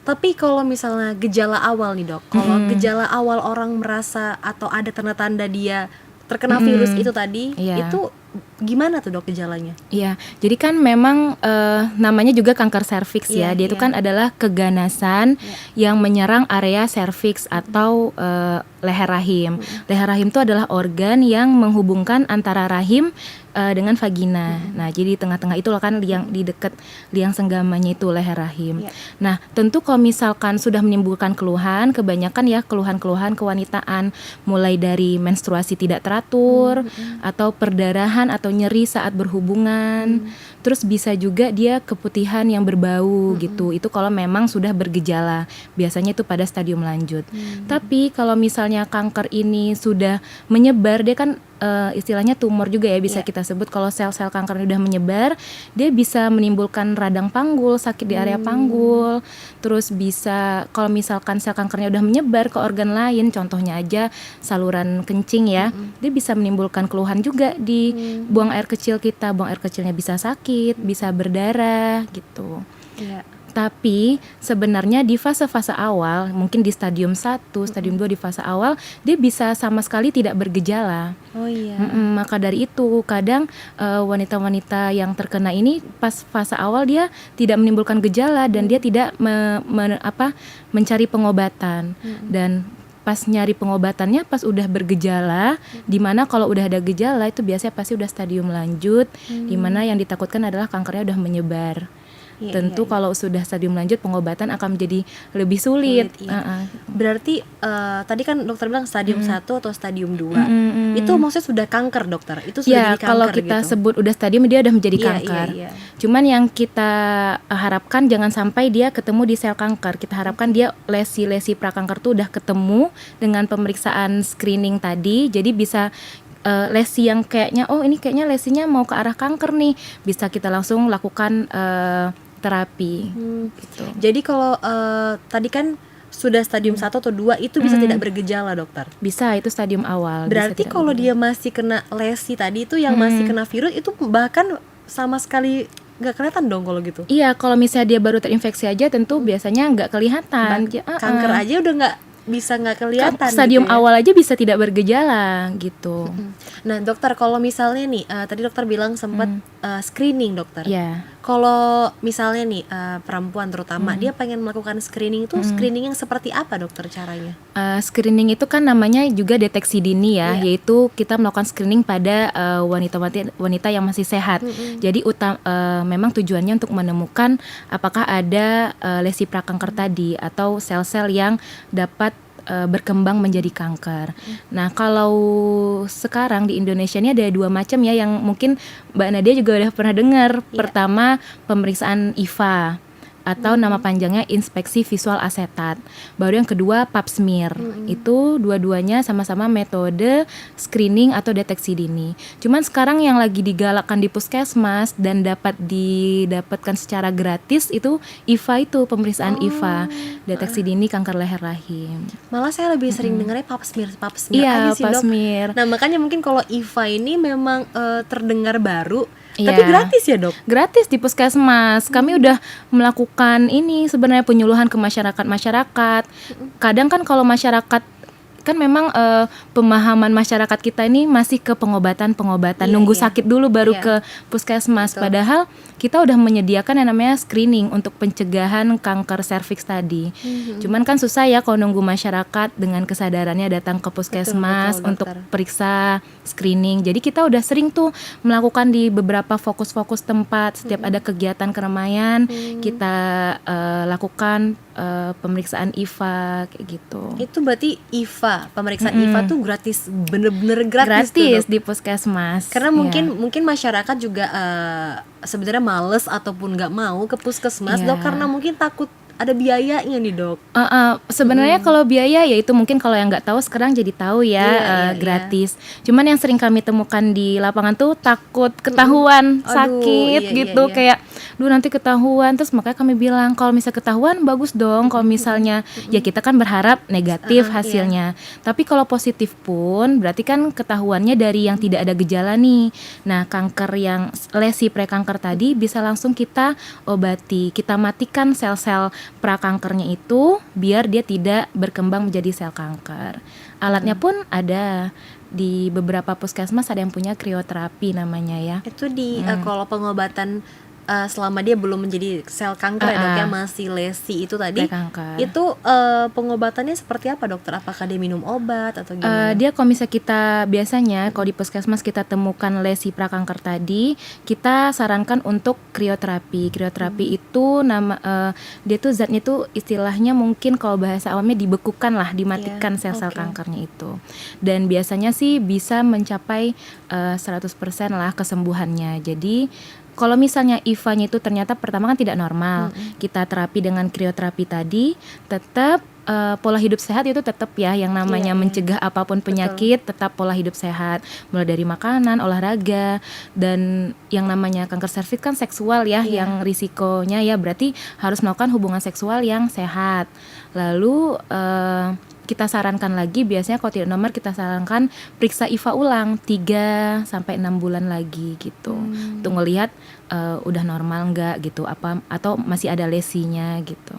Tapi kalau misalnya gejala awal nih dok, kalau gejala awal orang merasa atau ada tanda-tanda dia terkena virus itu tadi, Iya. itu gimana tuh dok gejalanya? Iya, jadi kan memang namanya juga kanker serviks ya. Iya, Dia itu iya. kan adalah keganasan yang menyerang area serviks atau leher rahim. Leher rahim itu adalah organ yang menghubungkan antara rahim dengan vagina. Nah, jadi di tengah-tengah itu kan di dekat liang senggamanya itu leher rahim. Iya. Nah, tentu kalau misalkan sudah menimbulkan keluhan, kebanyakan ya keluhan-keluhan kewanitaan, mulai dari menstruasi tidak teratur, atau perdarahan atau nyeri saat berhubungan. Terus bisa juga dia keputihan yang berbau gitu. Itu kalau memang sudah bergejala. Biasanya itu pada stadium lanjut. Tapi kalau misalnya kanker ini sudah menyebar, dia kan istilahnya tumor juga ya bisa kita sebut. Kalau sel-sel kanker ini udah menyebar, dia bisa menimbulkan radang panggul, sakit di area panggul. Terus bisa kalau misalkan sel kankernya udah menyebar ke organ lain, contohnya aja saluran kencing ya, dia bisa menimbulkan keluhan juga di buang air kecil kita. Buang air kecilnya bisa sakit, bisa berdarah gitu. Iya. Tapi sebenarnya di fase-fase awal, mungkin di stadium 1, stadium 2 di fase awal, dia bisa sama sekali tidak bergejala. Oh iya. Maka dari itu kadang wanita-wanita yang terkena ini pas fase awal dia tidak menimbulkan gejala dan dia tidak mencari pengobatan. Dan pas nyari pengobatannya pas udah bergejala, dimana kalau udah ada gejala itu biasanya pasti udah stadium lanjut, dimana yang ditakutkan adalah kankernya udah menyebar. Iya, Tentu iya. kalau sudah stadium lanjut pengobatan akan menjadi lebih sulit. Iya. Berarti tadi kan dokter bilang stadium 1 atau stadium 2. Itu maksudnya sudah kanker dokter? Itu sudah Ya, jadi kanker kalau kita gitu? sebut udah stadium dia udah menjadi Iya, kanker. iya. Cuman yang kita harapkan jangan sampai dia ketemu di sel kanker. Kita harapkan dia lesi-lesi prakanker tuh udah ketemu dengan pemeriksaan screening tadi. Jadi bisa lesi yang kayaknya ini kayaknya lesinya mau ke arah kanker nih, bisa kita langsung lakukan terapi gitu. Jadi kalau tadi kan sudah stadium 1 atau 2 itu bisa tidak bergejala dokter? Bisa, itu stadium awal. Berarti kalau dia masih kena lesi tadi itu yang masih kena virus itu bahkan sama sekali nggak kelihatan dong kalau gitu? Iya, kalau misalnya dia baru terinfeksi aja tentu biasanya nggak kelihatan. Kanker aja udah nggak kelihatan Stadium gitu ya? awal aja bisa tidak bergejala gitu. Nah dokter, kalau misalnya nih tadi dokter bilang sempat screening dokter. Ya. Kalau misalnya nih perempuan terutama dia pengen melakukan screening itu screening yang seperti apa dokter caranya? Screening itu kan namanya juga deteksi dini ya, yaitu kita melakukan screening pada wanita yang masih sehat. Jadi memang tujuannya untuk menemukan apakah ada lesi prakanker tadi atau sel-sel yang dapat berkembang menjadi kanker. Nah, kalau sekarang di Indonesia ini ada 2 macam ya yang mungkin Mbak Nadia juga udah pernah dengar. Pertama, pemeriksaan IVA atau nama panjangnya inspeksi visual asetat. Baru yang kedua pap smear. Itu dua-duanya sama-sama metode screening atau deteksi dini. Cuman sekarang yang lagi digalakkan di puskesmas dan dapat didapatkan secara gratis itu IVA, itu pemeriksaan IVA, deteksi dini kanker leher rahim. Malah saya lebih sering dengarnya pap smear Iya, aja sih pap dok. smear. Nah makanya mungkin kalau IVA ini memang terdengar baru, Iya. tapi gratis ya dok? Gratis di puskesmas. Kami udah melakukan ini sebenarnya penyuluhan ke masyarakat. Kadang kan kalau masyarakat kan memang pemahaman masyarakat kita ini masih ke pengobatan, nunggu sakit dulu baru ke puskesmas. Padahal kita udah menyediakan yang namanya screening untuk pencegahan kanker serviks tadi. Cuman kan susah ya kalau nunggu masyarakat dengan kesadarannya datang ke puskesmas Betul, untuk dokter. periksa screening. Jadi kita udah sering tuh melakukan di beberapa fokus-fokus tempat. Setiap ada kegiatan keramaian kita lakukan pemeriksaan IVA kayak gitu. Itu berarti IVA, pemeriksaan IVA tuh gratis, bener-bener gratis tuh, Gratis dok. di puskesmas. Karena Iya. mungkin masyarakat juga sebenarnya males ataupun nggak mau ke puskesmas Iya. dok, karena mungkin takut ada biayanya nih dok. Sebenarnya kalau biaya ya itu mungkin kalau yang nggak tahu sekarang jadi tahu ya, Iya, gratis. Cuman yang sering kami temukan di lapangan tuh takut ketahuan sakit iya, gitu, iya. kayak nanti ketahuan. Terus makanya kami bilang kalau misalnya ketahuan bagus dong. Kalau misalnya ya kita kan berharap negatif hasilnya. Tapi kalau positif pun berarti kan ketahuannya dari yang tidak ada gejala nih. Nah, kanker yang lesi prekanker tadi bisa langsung kita obati. Kita matikan sel-sel prakankernya itu biar dia tidak berkembang menjadi sel kanker. Alatnya pun ada di beberapa puskesmas, ada yang punya krioterapi namanya ya. Itu kalau pengobatan selama dia belum menjadi sel kanker ya dok ya, masih lesi itu tadi, Prekanker. itu pengobatannya seperti apa dokter? Apakah dia minum obat atau gimana? Dia kalau misalnya kita biasanya kalau di puskesmas kita temukan lesi prakanker tadi, kita sarankan untuk krioterapi. Krioterapi itu dia tuh zatnya tuh istilahnya mungkin kalau bahasa awamnya dibekukan lah, dimatikan sel-sel kankernya itu. Dan biasanya sih bisa mencapai 100% lah kesembuhannya. Jadi kalau misalnya IVA-nya itu ternyata pertama kan tidak normal, kita terapi dengan krioterapi tadi, tetap pola hidup sehat itu tetap ya, yang namanya mencegah apapun penyakit, tetap pola hidup sehat, mulai dari makanan, olahraga, dan yang namanya kanker serviks kan seksual ya, yang risikonya ya berarti harus melakukan hubungan seksual yang sehat. Lalu kita sarankan lagi, biasanya kalau tidak normal kita sarankan periksa IVA ulang 3-6 bulan lagi gitu, untuk ngelihat udah normal enggak gitu, atau masih ada lesinya gitu.